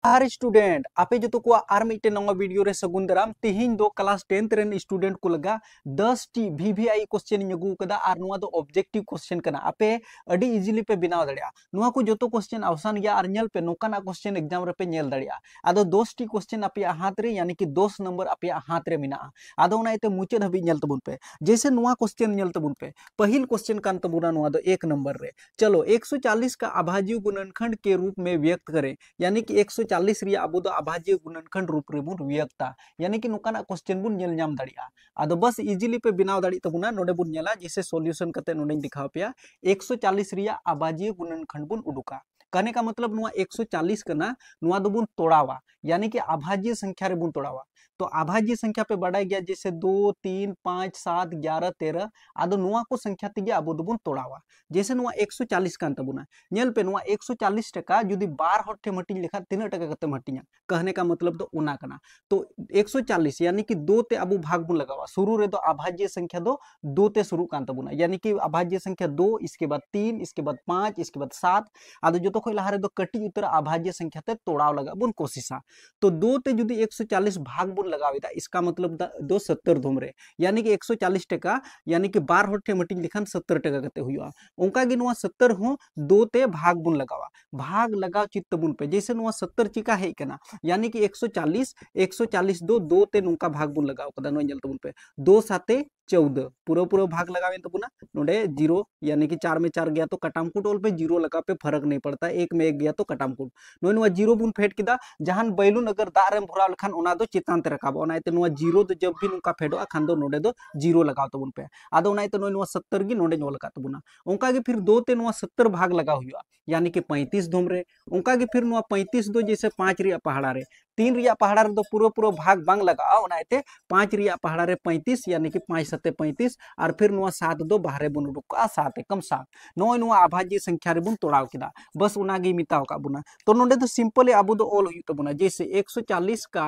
हर student आपे जो को आर मिटे नवा वीडियो रे सगुन दराम तिहिन दो क्लास 10th रेन स्टूडेंट को लगा 10 टी VVI क्वेश्चन इन कदा और नुआ दो ऑब्जेक्टिव क्वेश्चन कना आपे अडी इजीली पे बनाव दड़िया नुआ को जोतो क्वेश्चन आसान गया और नेल पे नोकाना क्वेश्चन एग्जाम रे पे नेल दड़िया आदो 10 टी क्वेश्चन आपे हाथ रे यानी कि 10 नंबर आपे हाथ रे मिना आदो नाइते मुचे हबी नेल तबुन पे जैसे नुआ क्वेश्चन नेल तबुन पे पहिल क्वेश्चन कान तबुना नुआ दो 1 नंबर रे चलो 140 का अभाज्य गुणनखंड के रूप में व्यक्त करें यानी कि 140 रिया अबो दो अभाज्य गुणनखंड रूप रे बुन व्यक्ता यानी कि नुकाना क्वेश्चन बुन नेल नाम दाड़िया आदो बस इजीली पे बनाव दाड़ी तबुना नोडे बुन नेला जैसे सॉल्यूशन करते नोडे दिखाव पेया 140 रिया अभाज्य गुणनखंड बुन उडुका कहने का मतलब नुआ 140 कना नुआ दो बुन तोड़ावा यानी कि अभाज्य संख्या रे बुन तोड़ावा तो अभाज्य संख्या पे बढ़ाई गया जैसे 2 3 5 7 11 13 आदो नुआ को संख्या तिगे अबो दो बुन तोड़ावा जैसे नुआ 140 कान तबुना नेल पे नुआ 140 टका जुदी 12 हटे मटिंग लेखा 3 टका कते मटिंगा कहने का मतलब तो उना कना तो 140 यानी कि 2 ते अबो भाग बुन लगावा शुरू रे दो अभाज्य संख्या दो 2 ते शुरू कान तबुना यानी कि अभाज्य संख्या 2 इसके बाद 3 इसके बाद 5 इसके बाद 7 आदो जो तो कोई लहारे दो कटी उतर अभाज्य संख्या ते तोड़ाव लगा बुन कोशिशा तो 2 ते जुदी 140 भाग बुन लगावेदा इसका मतलब दो 70 धुमरे यानी कि 140 टका यानी कि 12 हटे मटिंग लिखान 70 टका कते हुआ उनका गी नुआ 70 हो 2 ते भाग बुन लगावा भाग लगाव चित्त बुन पे जैसे नुआ 70 चिका है कना यानी कि 140 दो ते नुका भाग बुन लगाव कदा नो जल तबुन पे 2 साते 14 पूरा भाग लगावे तबुना नोडे 0 यानी कि 4 में 4 गया तो कटामकुट ओल पे 0 लगा पे फर्क नहीं पड़ता 1 में 1 गया तो कटामकुट नुआ 0 बुन फेट किदा जहान बैलून अगर दारेम भराव लखान ओना दो चितान ते रकाब ओनाइते नुआ 0 दो जब भी नुका फेडो खान दो नोडे दो 0 लगाव तबुन पे आदो ओनाइते नुआ 70 गी नोडे नोल का तबुना उनका गे फिर 2 ते नुआ 70 भाग लगाव हुआ यानी कि 35 धुमरे उनका गे फिर नुआ 35 दो जैसे 5 रिया पहाड़ा रे 3 रिया पहाड़ा रे दो पूरा भाग बांग लगाओ ओनाइते 5 रिया पहाड़ा रे 35 यानी कि 5 सत्ते 35 और फिर नुआ 7 दो बाहरे बुन उडुका 7 एकम 7 नोय नुआ अभाज्य संख्या रे बुन तोड़ाव किदा बस उना गे मिताव का बुना तो नोडे तो सिंपल अबो दो ऑल हुई तबुना जैसे 140 का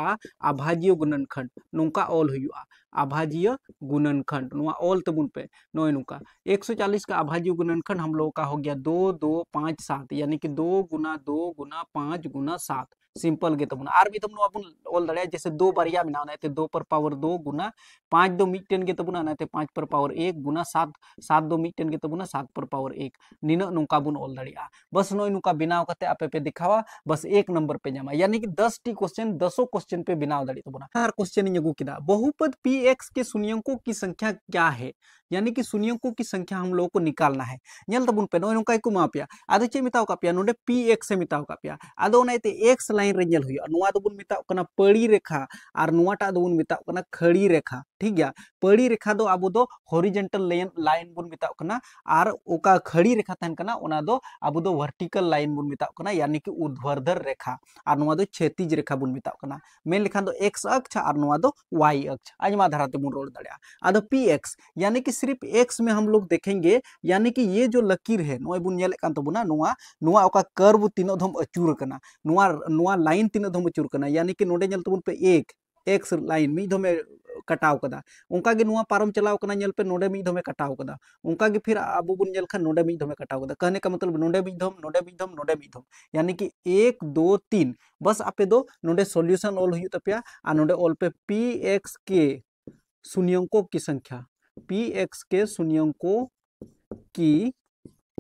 अभाज्य गुणनखंड नुका ऑल हुआ अभाज्य गुणनखंड नुआ ऑल तबुन पे नोय नुका 140 का अभाज्य गुणनखंड हम लोग का हो गया 2 2 5 7 यानी कि 2 गुना 2 गुना 5 गुना 7 सिंपल गे तबुना आर भी तबुना अपन ऑल दड़िया जैसे 2 बारिया मिना नाते 2 पर पावर 2 गुना 5 दो मिटन गे तबुना नाते 5 पर पावर 1 गुना 7 7 दो मिटन गे तबुना 7 पर पावर 1 निना नुका बुन ऑल दड़िया बस नोय नुका बिनाव कते आपे पे दिखावा बस 1 नंबर पे जामा यानी कि 10 टी क्वेश्चन 10 क्वेश्चन पे बिनाव दड़ी तबुना हर क्वेश्चन इन जगू किदा बहुपद px के शून्यंकों की संख्या क्या है यानी कि शून्यंकों की संख्या हम लोगों को निकालना है नेल तबुन पे नोय नुका को मापिया आदो चे मिताव का पिया नोडे px से मिताव का पिया आदो नाइते x लाइन रे नेल हुआ नुआ दबुन मिताव कना पड़ी रेखा और नुआटा दबुन मिताव कना खड़ी रेखा ठीक गया पड़ी रेखा दो आबो दो हॉरिजॉन्टल लाइन बुन मिताव कना और ओका खड़ी रेखा तहन कना ओना दो आबो दो वर्टिकल लाइन बुन मिताव कना यानी कि ऊर्ध्वाधर रेखा और नुआ दो क्षैतिज रेखा बुन मिताव कना मेन लिखान दो x अक्ष और नुआ दो y अक्ष आजमा धारा ते बुन रोड दड़िया आदो px यानी कि सिर्फ x में हम लोग देखेंगे यानी कि ये जो लकीर है नुआ बुन नेले कान तबुना नुआ ओका कर्व तीनो धम अचूर कना नुआ लाइन तीनो धम अचूर कना यानी कि नोडे नेल तबुन पे एक x लाइन मी धमे कटाव कदा उनका गे नुआ पारम चलाव कना नेल पे नोडे मी धमे कटाव कदा उनका गे फिर अबो बुन नेल खा नोडे मी धमे कटाव कदा कहने का मतलब नोडे मी धम नोडे मी धम नोडे मी धम यानी कि 1 2 3 बस आपे दो नोडे सॉल्यूशन ऑल हुई तपिया आ नोडे ऑल पे px के शून्यंकों की संख्या px के शून्यंकों की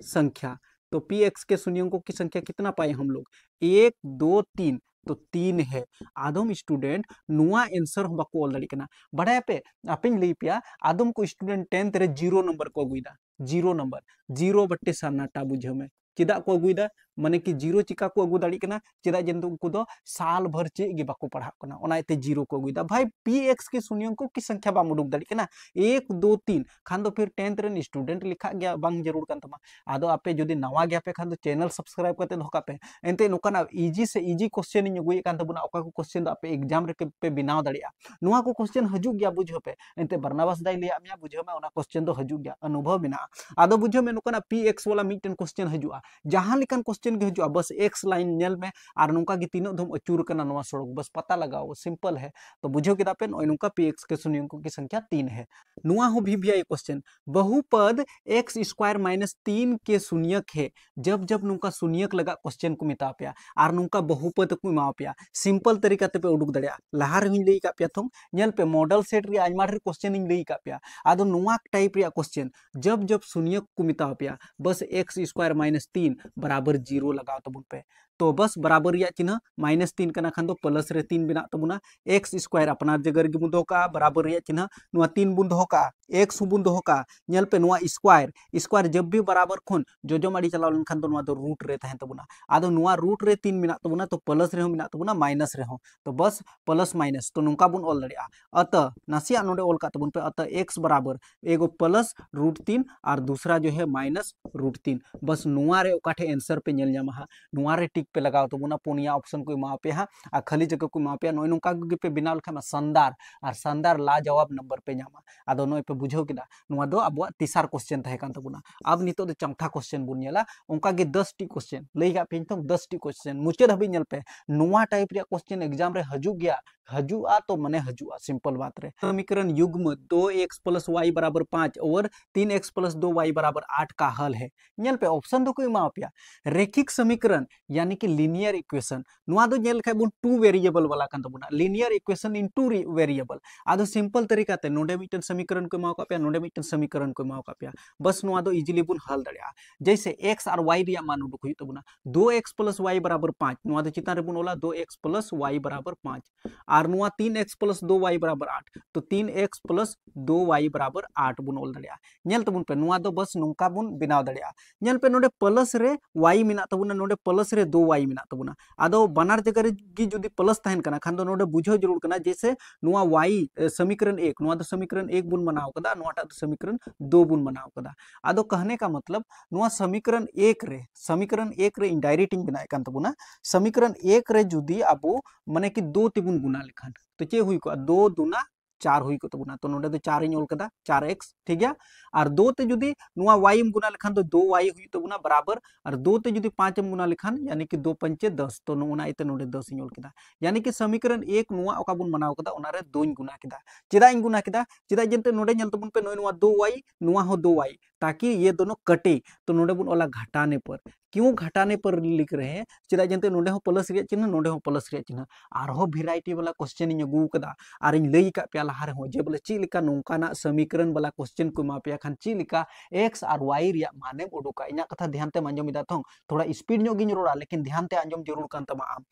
संख्या तो px के शून्यंकों की संख्या कितना पाए हम लोग 1 2 3 तो 3 है आदम स्टूडेंट नुआ आंसर हम बाको ऑल दड़ी बढ़ाया पे अपिन लई पिया आदम को स्टूडेंट 10th रे 0 नंबर को अगुइदा 0 नंबर 0 बट्टे सान्नाटा बुझे में चिदा को अगुइदा माने कि 0 चिका को अगु दाड़ी कना चिदा जन उनको दो साल भर चे गे बाको पढ़ा कना ओनाइते 0 को अगुइदा भाई px के शून्यंकों की संख्या बा मुडुक दाड़ी कना 1 2 3 खान दो फिर 10th रे स्टूडेंट लिखा गया बांग जरूर कान तमा आदो आपे जदी नवा गया पे खान दो चैनल सब्सक्राइब करते धोका पे एनते नोकाना इजी से इजी क्वेश्चन इन अगुई कान तबुना ओका को क्वेश्चन दो आपे एग्जाम रे पे बिनाव दाड़िया नुआ को क्वेश्चन हजू गया बुझो पे एनते बरनाबास दाई लिया मिया बुझो में ओना क्वेश्चन दो हजू गया अनुभव बिना आदो बुझो में नोकाना px वाला मिटन क्वेश्चन हजुआ जहां लेकन क्वेश्चन के हजू बस एक्स लाइन नेल में और नोंका गे तीनों धम अचूर करना नवा सड़क बस पता लगाओ सिंपल है। तो बुझो केदा पे नोय नोंका पी एक्स के शून्यकों की संख्या 3 है। नुआ हो वीवीआई क्वेश्चन बहुपद एक्स स्क्वायर माइनस 3 के शून्यक है जब जब नोंका शून्यक लगा क्वेश्चन को मिता पे और नोंका बहुपद को मा पे सिंपल तरीका ते पे उडुक दड़िया लहार हुई लई का पे थों नेल पे मॉडल सेट रे आइमा रे क्वेश्चन इन लई का पे आदो नुआ टाइप रे क्वेश्चन जब जब शून्यक को मिता पे बस एक्स स्क्वायर माइनस 3 बराबर 0 लगाओ तबुन पे तो बस बराबर या चिन्ह माइनस 3 कना खान दो प्लस रे 3 बिना तबुना एक्स स्क्वायर अपना जगह गे बुन दोका बराबर या चिन्ह नुआ 3 बुन दोका एक्स बुन दोका नेल पे नुआ स्क्वायर स्क्वायर जब भी बराबर खन जो माड़ी चलाव लन खान दो नुआ दो रूट रे तहन तबुना आदो नुआ रूट रे 3 बिना तबुना तो प्लस रे हो बिना तबुना माइनस रे हो तो बस प्लस माइनस तो नुका बुन ऑल दड़िया अत नासिया नोडे ऑल का तबुन पे अत एक्स बराबर एगो प्लस रूट 3 और दूसरा जो है माइनस रूट 3 बस नुआ रे ओकाठे आंसर पे नेल जामा नुआ रे टिक पे लगाओ तबुना पुनिया ऑप्शन को मा पे आ खाली जगह को मा पे नोय नुका पे बिना लखा शानदार और शानदार ला जवाब नंबर पे नामा आदो नोय पे बुझो किदा नुआ दो अब तीसर क्वेश्चन तहे कान तबुना अब नितो दो चौथा क्वेश्चन बुन नेला उनका गे 10 टी क्वेश्चन लई गा पे तो 10 टी क्वेश्चन मुचे हबी नेल पे नुआ टाइप रे क्वेश्चन एग्जाम रे हजू गया हजुआ तो मने हजुआ सिंपल बात रे समीकरण युग्म 2x प्लस वाई बराबर 5 और 3x प्लस 2y बराबर 8 का हल है नेल पे ऑप्शन दो को मा पे रेखिक समीकरण यानी कि लीनियर इक्वेशन नुआ दो नेल खाय बुन 2 वेरिएबल वाला कान तबुना लीनियर इक्वेशन इन 2 वेरिएबल आदो सिंपल तरीका ते नोडे मिटन समीकरण को मा पे नोडे मिटन समीकरण को मा पे बस नुआ दो इजीली बुन हल दड़िया जैसे x और y रिया मान उडुक हुई तबुना 2x प्लस y बराबर 5 नुआ दो चिता रे बुन ओला 2x प्लस y बराबर 5 और नुआ 3x प्लस 2y बराबर 8 तो 3x प्लस 2y बराबर 8 बुन ओल दड़िया नेल तबुन पे नुआ दो बस नुका बुन बिनाव दड़िया नेल पे नोडे प्लस रे y मिना तबुना नोडे प्लस रे 2y मिना तबुना आदो बनार जगह रे गी जुदी प्लस तहन कना खान दो नोडे बुझो जरूर कना जैसे नुआ y समीकरण 1 नुआ दो समीकरण 1 बुन बनाव कदा नुआ टा समीकरण 2 बुन बनाव कदा आदो कहने का मतलब नुआ समीकरण 1 रे इनडायरेक्टिंग बनाए कान तबुना समीकरण 1 रे जुदी आबो माने कि 2 तिबुन गुना लेखान तो चे हुई को 2 दूना 4 हुई को तबुना तो नोडे दो 4 इन ओल कदा 4x ठीक है और 2 ते जुदी नुआ y एम गुना लेखान तो 2y हुई तबुना बराबर और 2 ते जुदी 5 एम गुना लेखान यानी कि 2 पंचे 10 तो नुना इते नोडे 10 इन ओल कदा यानी कि समीकरण 1 नुआ ओका बुन बनाव कदा ओना रे 2 इन गुना कदा चेदा इन गुना कदा चेदा जंते नोडे नेल तबुन पे नुआ 2y नुआ हो 2y ताकि ये दोनों कटे तो नोडे बुन ओला घटाने पर क्यों घटाने पर लिख रहे हैं चेदा जंते नोडे हो प्लस रे चिन्ह नोडे हो प्लस रे चिन्ह आर हो वेराइटी वाला क्वेश्चन इन अगू कदा और इन लई का पे लहार हो जे बोले ची लिका नोंकाना समीकरण वाला क्वेश्चन को मा पे खान ची लिका x और y रिया माने उडुका इना कथा ध्यान ते अंजम मिदा थों थोड़ा स्पीड नो गिन रोड़ा लेकिन ध्यान ते अंजम जरूर कान तमा आम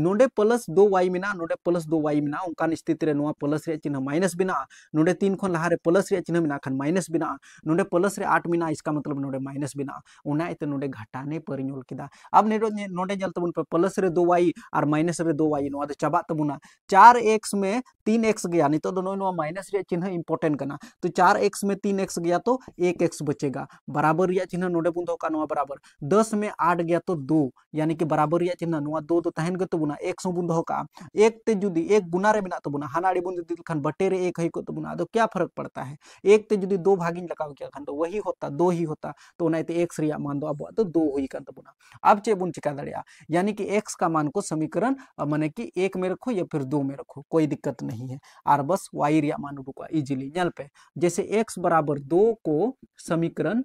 नोडे प्लस 2y मिना नोडे प्लस 2y मिना उनकान स्थिति रे नुआ प्लस रे चिन्ह माइनस बिना नोडे 3 खन लहारे प्लस रे चिन्ह मिना खान माइनस बिना नोडे प्लस रे 8 मिना इसका मतलब नोडे माइनस बिना उना इते नोडे घटाने पर इनोल किदा अब नोडे जल तबुन पे प्लस रे 2y और माइनस रे 2y नुआ दे चबा तबुना 4x में 3x गया नहीं तो दोनों नुआ माइनस रे चिन्ह इंपोर्टेंट करना तो 4x में 3x गया तो 1x बचेगा बराबर रिया चिन्ह नोडे बुन दो का नुआ बराबर 10 में 8 गया तो 2 यानी कि बराबर रिया चिन्ह नुआ 2 तो तहन गे तबुना 1 बुन दो का 1 ते जुदी 1 गुना रे बिना तबुना हानाड़ी बुन दिल खान बटे रे 1 है को तबुना तो क्या फर्क पड़ता है 1 ते जुदी 2 भागिन लगाओ क्या खान तो वही होता 2 ही होता तो उनाइते x रिया मान दो अब तो 2 हुई कान तबुना अब चे बुन चिका दड़िया यानी कि x का मान को समीकरण माने कि 1 में रखो या फिर 2 में रखो कोई दिक्कत नहीं है और बस y रिया मान उडुका इजीली नेल पे जैसे x बराबर 2 को समीकरण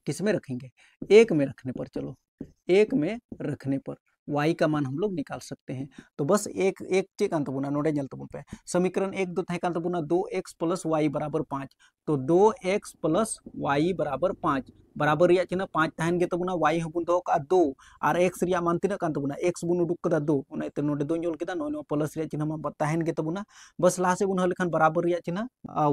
किस में रखेंगे 1 में रखने पर चलो 1 में रखने पर y का मान हम लोग निकाल सकते हैं तो बस एक चेक अंतबुना नोडे जल तबुन पे समीकरण 1 दो थे अंतबुना 2x प्लस y बराबर 5 तो 2x प्लस y बराबर 5 बराबर रिया चिन्ह 5 तहन गे तबुना y हबुन दो का 2 और x रिया मान तिना कान तबुना x बुन उडुक कदा 2 उना इते नोडे 2 जोल केदा नो प्लस रिया चिन्ह मा तहन गे तबुना बस ला से बुन हल खान बराबर रिया चिन्ह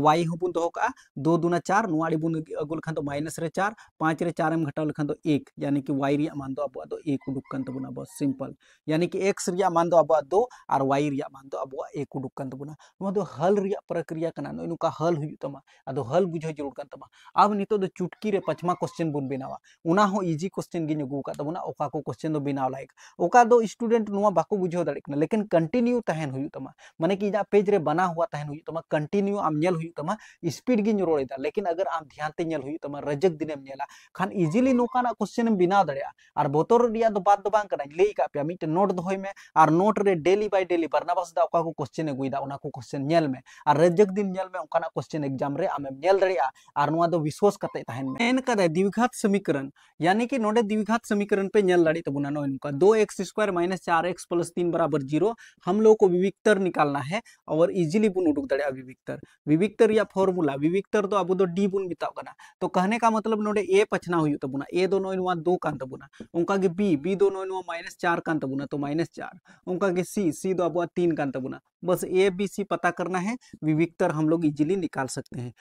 y हबुन दो का 2 दूना 4 नुआड़ी बुन अगुल खान तो माइनस रे 4 5 रे 4 एम घटाव लेखान तो 1 यानी कि y रिया मान दो अब दो 1 उडुक कान तबुना बस सिंपल यानी कि x रिया मान दो अब 2 और y रिया मान दो अब 1 उडुक कान तबुना नो दो हल रिया प्रक्रिया कना नो नुका हल हुई तमा हल बुझो जरूर कान तमा अब नितो दो चुटकी रे पचमा क्वेश्चन बुन बनावा उना हो इजी क्वेश्चन गिन अगु का तबना ओका को क्वेश्चन दो बनाव लायक ओका दो स्टूडेंट नुआ बाको बुझो दाड़े कना लेकिन कंटिन्यू तहन हुई तमा माने कि जा पेज रे बना हुआ तहन हुई तमा कंटिन्यू आम नेल हुई तमा स्पीड गिन रोड़ेदा लेकिन अगर आम ध्यान ते नेल हुई तमा रजक दिनेम नेला खान इजीली नोकाना क्वेश्चन बनाव दाड़े आर बोतर रिया दो बात दो बांग कना लेई का पे मिट नोट दोहय में आर नोट रे डेली बाय डेली बरनाबास दा ओका को क्वेश्चन अगुइदा उना को क्वेश्चन नेल में आर रजक दिन नेल में ओकाना क्वेश्चन एग्जाम रे आमेम नेल दाड़ेया आर नुआ दो विश्वास कते तहन में एन कदा द्विघात समीकरण यानी कि नोडे द्विघात समीकरण पे नेल दाड़ी तबुना नो इनका 2x² - 4x + 3 = 0 हम लोग को विविक्तर निकालना है और इजीली बुन उडुक दाड़े विविक्तर विविक्तर या फॉर्मूला विविक्तर तो अब दो डी बुन बिताव कना तो कहने का मतलब नोडे ए पछना हुई तबुना ए दो नो इनवा 2 कान तबुना उनका के बी दो नो इनवा -4 कान तबुना तो -4 उनका के सी दो अब 3 कान तबुना बस ए बी सी पता करना है विविक्तर हम लोग इजीली निकाल सकते हैं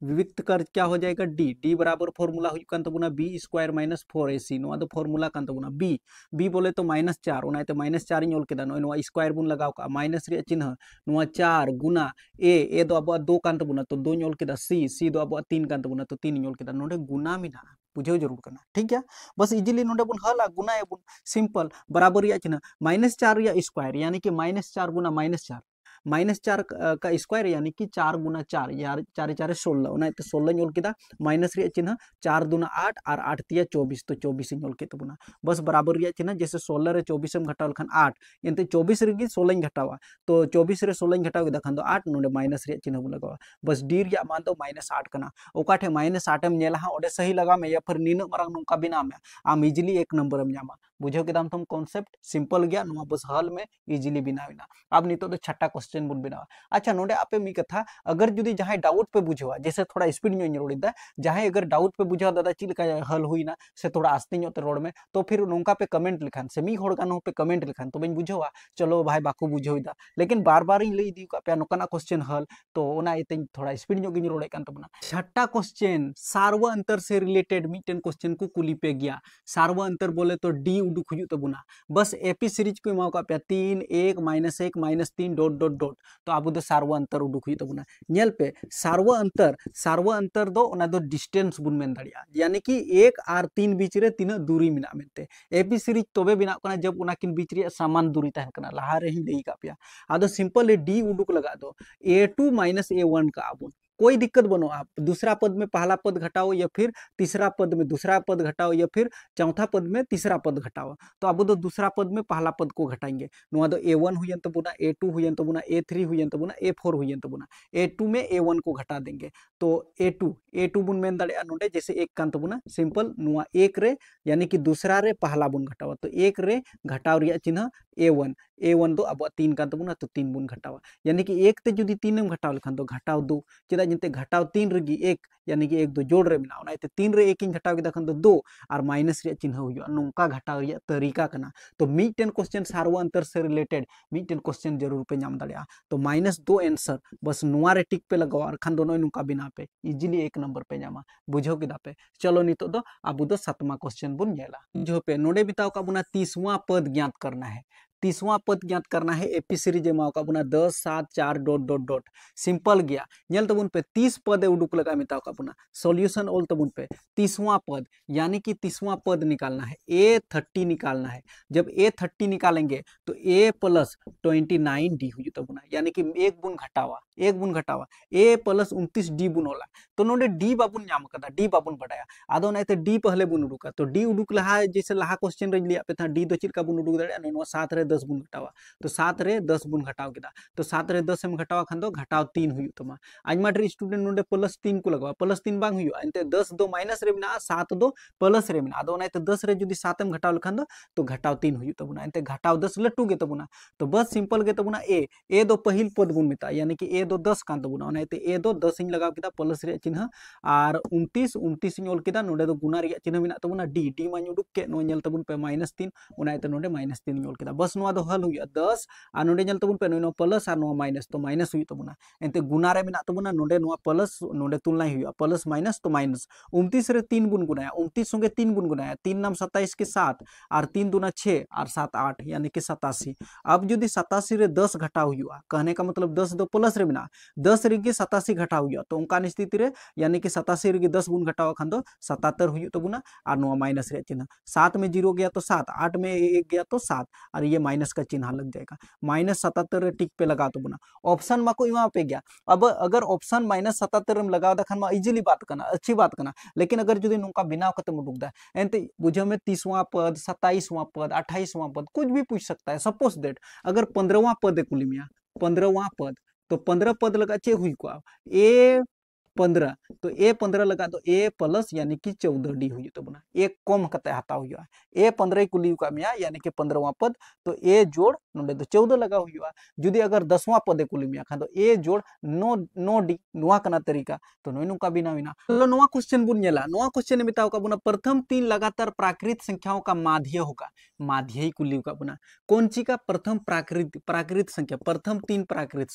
विविक्त कर क्या हो जाएगा डी बराबर फॉर्मूला हुई कान तबुना b² - 4ac नुआ दो फॉर्मूला कान तबुना b बोले तो -4 उनाते -4 इन ओल केदा नुआ स्क्वायर बुन लगाव का माइनस रे चिन्ह नुआ 4 गुना ए दो अब 2 कान तबुना तो 2 इन ओल केदा सी दो अब 3 कान तबुना तो 3 इन ओल केदा नोडे गुना मिना बुझे जरूर करना ठीक है बस इजीली नोडे बुन हला गुना बुन सिंपल बराबर या चिन्ह -4 या स्क्वायर यानी कि -4 गुना -4 -4 का स्क्वायर यानी कि 4 गुना 4 यार 4 4 16 उना तो 16 इन ओल केदा माइनस रे चिन्ह 4 दूना 8 और 8 तिया 24 तो 24 इन ओल के तबुना बस बराबर रे चिन्ह जैसे 16 रे 24 में घटाव लखन 8 एंते 24 रे 16 इन घटावा तो 24 रे 16 इन घटाव केदा खान दो 8 नोडे माइनस रे चिन्ह बुन लगावा बस डी रे मान दो -8 कना ओकाठे -8 एम नेला ओडे सही लगा में या फिर नीन मरंग नोका बिना में आम इजीली 1 नंबर एम जामा बुझो केदाम तुम कॉन्सेप्ट सिंपल गया नुआ बस हल में इजीली बिना अब नितो तो छठा क्वेश्चन बुन बिना अच्छा नोडे आपे मी कथा अगर जुदी जहां डाउट पे बुझवा जैसे थोड़ा स्पीड नो रोड़ा जहां अगर डाउट पे बुझा दादा चिलका हल हुईना से थोड़ा आस्ते ते रोड में तो फिर नोंका पे कमेंट लिखान से मी होड़ गानो पे कमेंट लिखान तो बन बुझवा चलो भाई बाको बुझोइदा लेकिन बार बार इन लई दी का पे नोकाना क्वेश्चन हल तो ओना इते थोड़ा स्पीड नो गिन रोड़े कान तबना छठा क्वेश्चन सार्व अंतर से रिलेटेड मीटन क्वेश्चन को कुली पे गया सार्व अंतर बोले तो डी उडुक हुई तबुना बस एपी सीरीज को एमाव का पे 3 1 -1 -3 डॉट डॉट डॉट तो अब दो सार्व अंतर उडुक हुई तबुना नेल पे सार्व अंतर दो ओना दो डिस्टेंस बुन मेन दाड़िया यानी कि 1 और 3 बीच रे तीना दूरी मिना मेनते एपी सीरीज तोबे बिना कना जब ओना किन बीच रे समान दूरी तहन कना लहा रे ही देई का पिया आदो सिंपल डी उडुक लगा दो a2 - a1 का अब कोई दिक्कत बनो आप दूसरा पद में पहला पद घटाओ या फिर तीसरा पद में दूसरा पद घटाओ या फिर चौथा पद में तीसरा पद घटाओ तो अब तो दूसरा पद में पहला पद को घटाएंगे नुआ दो a1 हुई तबुना a2 हुई तबुना a3 हुई तबुना a4 हुई तबुना a2 में a1 को घटा देंगे तो a2 बुन मेन दाड़े नोडे जैसे एक कान तबुना सिंपल नुआ एक रे यानी कि दूसरा रे पहला बुन घटावा तो एक रे घटाव रिया चिन्ह a1 दो अब 3 कान तबुना तो 3 बुन घटावा यानी कि एक ते जुदी 3 में घटाव लखन तो घटाव 2 चेदा जिनते घटाव 3 रगी 1 यानी कि 1 दो जोड़ रे मिना ओनाते 3 रे 1 इन घटाव केदा खन तो 2 और माइनस रे चिन्ह हुआ नोंका घटाव रे तरीका कना तो मीटन क्वेश्चन सार्व अंतर से रिलेटेड मीटन क्वेश्चन जरूर पे नाम दाड़िया तो -2 आंसर बस नुआ रे टिक पे लगाओ और खान दोनों नोंका बिना पे इजीली 1 नंबर पे नामा बुझो केदा पे चलो नितो दो अब दो 7वां क्वेश्चन बुन नेला जो पे नोडे बिताओ का बुना 30वां पद ज्ञात करना है 30वां पद ज्ञात करना है एपी सीरीज एमाव का बुना 10 7 4 डॉट डॉट डॉट सिंपल गया नेल तबुन पे 30 पद उडुक लगा मिताव का बुना सॉल्यूशन ऑल तबुन पे 30वां पद यानी कि 30वां पद निकालना है a30 निकालना है जब a30 निकालेंगे तो a + 29d हुई तबुना यानी कि एक बुन घटावा a + 29d बुन होला तो नोडे d बाबुन नाम कदा d बाबुन बडाया आदो नाइते d पहले बुन उडुका तो d उडुक लहा जैसे लहा क्वेश्चन रे लिया पे था d दो चिरका बुन उडुक दाड़े नो 7 रे 10 बुन घटावा तो 7 रे 10 बुन घटाव केदा तो 7 रे 10 में घटावा खान दो घटाव 3 हुई तमा आज माटर स्टूडेंट नोडे +3 को लगवा +3 बांग हुई एंते 10 दो माइनस रे बिना 7 दो प्लस रे बिना आदो नाइते 10 रे जुदी 7 में घटाव लखन दो तो घटाव 3 हुई तबुना एंते घटाव 10 लट्टू गे तबुना तो बस सिंपल गे तबुना ए दो पहिल पद बुन मिता यानी कि ए दो 10 कान तबुना ओनाइते ए दो 10 इन लगाव केदा प्लस रे चिन्ह और 29 इन ओल केदा नोडे दो गुना रे चिन्ह मिना तबुना डी मा उडुक के नो नेल तबुन पे -3 ओनाइते नोडे -3 इन ओल केदा बस नोआ दो हल हुई 10 और नोडे जल तबुन पे नो प्लस और नोआ माइनस तो माइनस हुई तबुना एंते गुना रे मेना तबुना नोडे नोआ प्लस नोडे तुलना हुई प्लस माइनस तो माइनस 29 रे 3 गुण गुनाया 29 संगे 3 गुण गुनाया 3 नाम 27 के 7 और 3 दूना 6 और 7 8 यानी कि 87। अब जो 87 रे 10 घटाव हुआ कहने का मतलब 10 दो प्लस रे मेना 10 रे 87 घटाव हुआ तो उनका स्थिति रे यानी कि 87 रे 10 गुण घटाव खान दो 77 हुई तबुना और नोआ माइनस रे चिन्ह 7 में 0 गया तो 7 8 में 1 गया तो 7 और ये माइनस का चिन्ह लग जाएगा -77 रे टिक पे लगा तबुना ऑप्शन मा को इमा पे गया। अब अगर ऑप्शन -77 में लगाव खान मा इजीली बात करना अच्छी बात करना लेकिन अगर जो नौका बिना मुडुक दा एंते बुझे में 30वां पद 27वां पद 28वां पद कुछ भी पूछ सकता है। सपोज दैट अगर 15वां पद है कुलिमिया 15वां पद तो 15 पद लगा चे हुई को ए 15 तो ए 15 लगा तो ए प्लस यानी कि 14 डी हुई तो बना एक कम कते हता हुआ ए 15 कुली का मिया यानी कि 15वां पद तो ए जोड़ नोडे तो 14 लगा हुआ जुदी अगर 10वां पद कुली मिया खान तो ए जोड़ नो डी नोआ कना तरीका तो नोय नुका बिना बिना लो नोआ क्वेश्चन बुन नेला नोआ क्वेश्चन में बताओ का बुना प्रथम 3 लगातार प्राकृत संख्याओं का माध्य होगा माध्य ही कुली का बुना कौन ची का प्रथम प्राकृत संख्या प्रथम 3 प्राकृत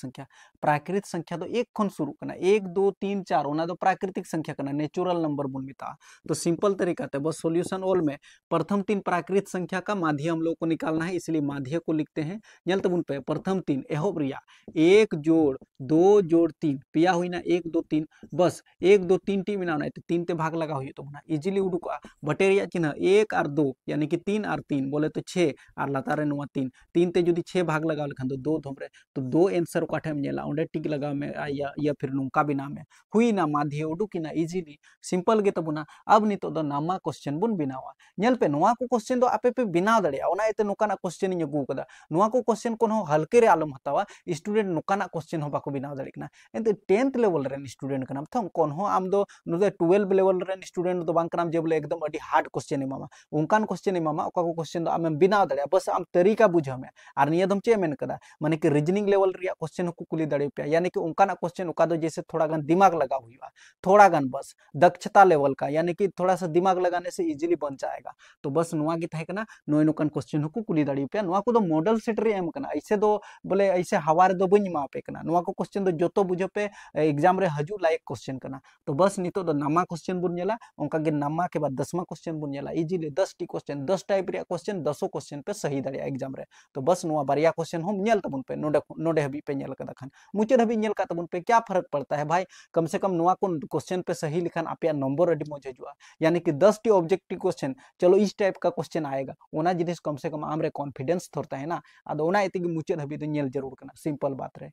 संख्या तो एक खन शुरू करना 1 2 3 4 ओना तो प्राकृतिक संख्या करना नेचुरल नंबर बुन मिता तो सिंपल तरीका है बस सॉल्यूशन ऑल में प्रथम 3 प्राकृत संख्या का माध्य हम लोग को निकालना है इसलिए माध्य को लिखते हैं जल तब पे प्रथम 3 एहो प्रिया 1 जोड़ 2 जोड़ 3 पिया हुई ना 1 2 3 बस 1 2 3 टी मिना तो 3 ते भाग लगा हुई तो बना इजीली उड़ुका बटेरिया चिन्ह 1 और 2 यानी कि 3 और 3 बोले तो 6 और लतारे नुआ 3 ते जुदी 6 भाग लगा लेखान तो 2 धमरे तो 2 आंसर काठे में नेला ओंडे टिक लगा में या फिर नुका बिना में हुई ना माध्य उडुकिना इजीली सिंपल गे तबुना अब नितो दो नामा क्वेश्चन बुन बिनावा नेल पे नोआ को क्वेश्चन दो आपे पे बिनाव दड़िया ओना एते नोकाना क्वेश्चन इन अगु कदा नोआ को क्वेश्चन कोनो हल्के रे आलम हतावा स्टूडेंट नोकाना क्वेश्चन हो बाको बिनाव दड़िकना एते 10th लेवल रे स्टूडेंट कनाम थम कोन हो आम दो नुदे 12 लेवल रे स्टूडेंट दो बांग कनाम जे बोले एकदम अडी हार्ड क्वेश्चन इमामा उनकान क्वेश्चन इमामा ओका को क्वेश्चन दो आम बिनाव दड़िया बस आम तरीका बुझो में आर निया दम चे मेन कदा माने कि रीजनिंग लेवल रे क्वेश्चन को कुली दड़े पे यानी कि उनकाना क्वेश्चन ओका दो जैसे थोड़ा गन दिमाग लगा हुआ थोड़ा गन बस दक्षता लेवल का यानी कि थोड़ा सा दिमाग लगाने से इजीली बन जाएगा तो बस नुआ गे थाहे कना नोय नुकन क्वेश्चन को कुली दाड़ी पे नुआ को दो मॉडल सेट रे एम कना ऐसे दो बोले ऐसे हवार दो बनी मा पे कना नुआ को क्वेश्चन दो जोतो बुझो पे एग्जाम रे हजू लायक क्वेश्चन कना तो बस नितो दो नामा क्वेश्चन बुन नेला उनका गे नामा के बाद 10वां क्वेश्चन बुन नेला इजीली 10 टी क्वेश्चन 10 टाइप रे क्वेश्चन 10 क्वेश्चन पे सही दाड़ी एग्जाम रे तो बस नुआ बारिया क्वेश्चन हम नेल तबुन पे नोडे हबी पे नेल कदा खान मुचे हबी नेल का तबुन पे क्या फर्क पड़ता है भाई कम से कम नुआ को क्वेश्चन पे सही लिखान आपया नंबर अडी मौज हजुआ यानी कि 10 टी ऑब्जेक्टिव क्वेश्चन चलो इस टाइप का क्वेश्चन आएगा ओना जिनिस कम से कम आमरे कॉन्फिडेंस थोरता है ना आदो ओना एते मुचे हबी तो नेल जरूर करना सिंपल बात रे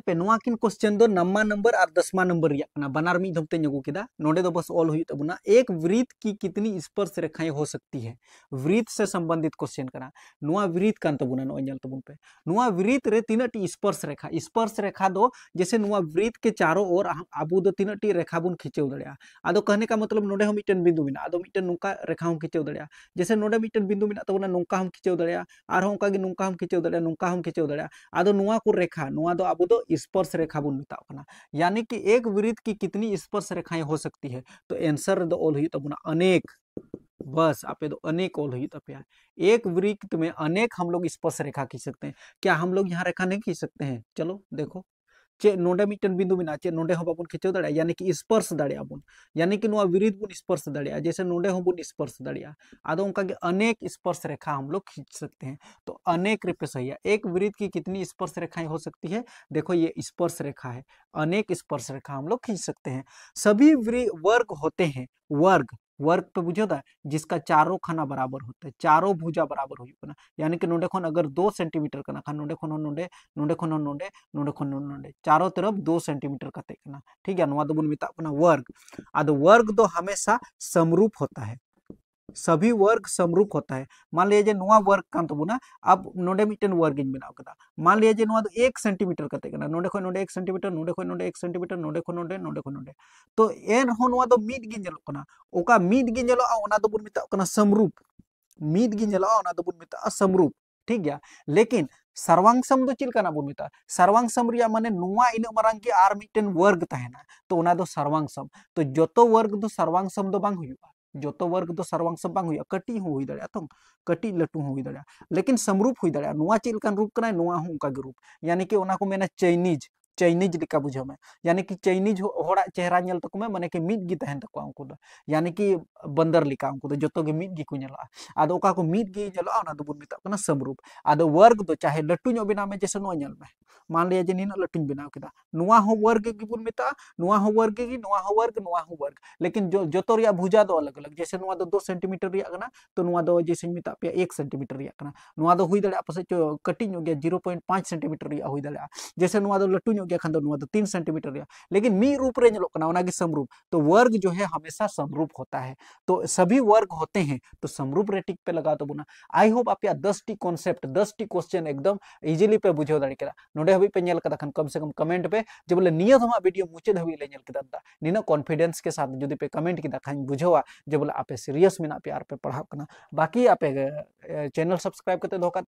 पे नोआ किन क्वेश्चन दो नम्मा नंबर और 10वां नंबर रिया कना बनार मी धमते नगु किदा नोडे दो बस ऑल हुई तबुना एक वृत्त की कितनी स्पर्श रेखाएं हो सकती है वृत्त से संबंधित क्वेश्चन करा नोआ वृत्त कान तबुना नो नेल तबुन पे नोआ वृत्त रे तीनटी स्पर्श रेखा दो जैसे नोआ वृत्त के चारों ओर आबू दो तीनटी रेखा बुन खिंचेव दड़िया आदो कहने का मतलब नोडे हम मिटन बिंदु बिना आदो मिटन नुका रेखा हम खिंचेव दड़िया जैसे नोडे मिटन बिंदु बिना तबुना नुका हम खिंचेव दड़िया आर हम का गे नुका हम खिंचेव दड़िया नुका हम खिंचेव दड़िया आदो नोआ को रेखा नोआ दो आबू दो स्पर्श रेखा बुन मिताव कना यानी कि एक वृत्त की कितनी स्पर्श रेखाएं हो सकती है तो आंसर दो ऑल हुई तबुना अनेक बस आपे दो अनेक ऑल हुई तब एक वृत्त में अनेक हम लोग स्पर्श रेखा खींच सकते हैं क्या हम लोग यहाँ रेखा नहीं खींच सकते हैं चलो देखो चे नोडे मिटन बिंदु बिना चे नोडे हो बाबुन खिंचो दड़िया यानी कि स्पर्श दड़िया बुन यानी कि नोआ वृत्त बुन स्पर्श दड़िया जैसे नोडे हो बुन स्पर्श दड़िया आदो उनका के अनेक स्पर्श रेखा हम लोग खींच सकते हैं तो अनेक रूप सही है एक वृत्त की कितनी स्पर्श रेखाएं हो सकती है देखो ये स्पर्श रेखा है अनेक स्पर्श रेखा हम लोग खींच सकते हैं सभी वर्ग होते हैं वर्ग पे बुझो था जिसका चारों खाना बराबर होता है चारों भुजा बराबर हो यानी कि नोडे खन अगर 2 सेंटीमीटर का ना नोडे खन नोडे नोडे खन नोडे नोडे खन नोडे चारों तरफ 2 सेंटीमीटर का तेकना ठीक है नोआ दो बुन मिता अपना वर्ग आदो वर्ग दो हमेशा समरूप होता है सभी वर्ग समरूप होता है मान लीजिए नोआ वर्ग कान तबुना अब नोडे मिटन वर्ग इन बनाव कदा मान लीजिए नोआ 1 सेंटीमीटर कते कना नोडे खन नोडे 1 सेंटीमीटर नोडे खन नोडे 1 सेंटीमीटर नोडे खन नोडे नोडे खन नोडे तो एन हो नोआ दो मिद गे नेलो कना ओका मिद गे नेलो ओना दो बुन मिता कना समरूप मिद गे नेलो ओना दो बुन मिता समरूप ठीक गया लेकिन सर्वांगसम दो चिलका ना बुन मिता सर्वांगसम रिया माने नोआ इन मरांग के आर मिटन वर्ग तहना तो ओना दो सर्वांगसम तो जतो वर्ग दो सर्वांगसम दो बांग हुआ जोतो वर्ग दो सर्वांश बांग हुई कटी हो हुई दड़िया तो कटी लटू हो हुई दड़िया लेकिन समरूप हुई दड़िया नुआ चेल कान रूप कना नुआ हूं का रूप यानी कि ओना को मेना चाइनीज चाइनीज लिका बुझो में यानी कि चाइनीज होड़ा चेहरा नेल तको में माने कि मिद गी तहन तको उनको दो यानी कि बंदर लिका उनको दो जोतो गे मिद गी को नेला आदो ओका को मिद गी नेला ओना दो बुन मिता कना समरूप आदो वर्ग दो चाहे लटू नो बिना में जैसे नुआ नेल में मान लिया जे नीना लटू बिना केदा नुआ हो वर्ग गी बुन मिता नुआ हो वर्ग गी नुआ हो वर्ग लेकिन जो जोतो रिया भुजा दो अलग अलग जैसे नुआ दो 2 सेंटीमीटर रिया कना तो नुआ दो जैसे मिता पे 1 सेंटीमीटर रिया कना नुआ दो हुई दड़े पासे कटी नो गया 0.5 सेंटीमीटर रिया हुई दड़े जैसे नुआ दो लटू नो गया खान दो नुआ दो 3 सेंटीमीटर रिया लेकिन मी रूप रे नेलो कना ओना गी समरूप तो वर्ग जो है हमेशा समरूप होता है तो सभी वर्ग होते हैं तो समरूप रे टिक पे लगा तो बुना आई होप आप 10 टी कॉन्सेप्ट 10 टी क्वेश्चन एकदम इजीली पे बुझो दाड़ी केदा नोडे हबी पे नेल कदा खान कम से कम कमेंट पे जे बोले निया धमा वीडियो मुचे हबी ले नेल केदा निना कॉन्फिडेंस के साथ जुदी पे कमेंट किदा खान बुझोवा जे बोले आपे सीरियस मेना पे आर पे पढ़ाव कना बाकी आपे चैनल सब्सक्राइब करते धोका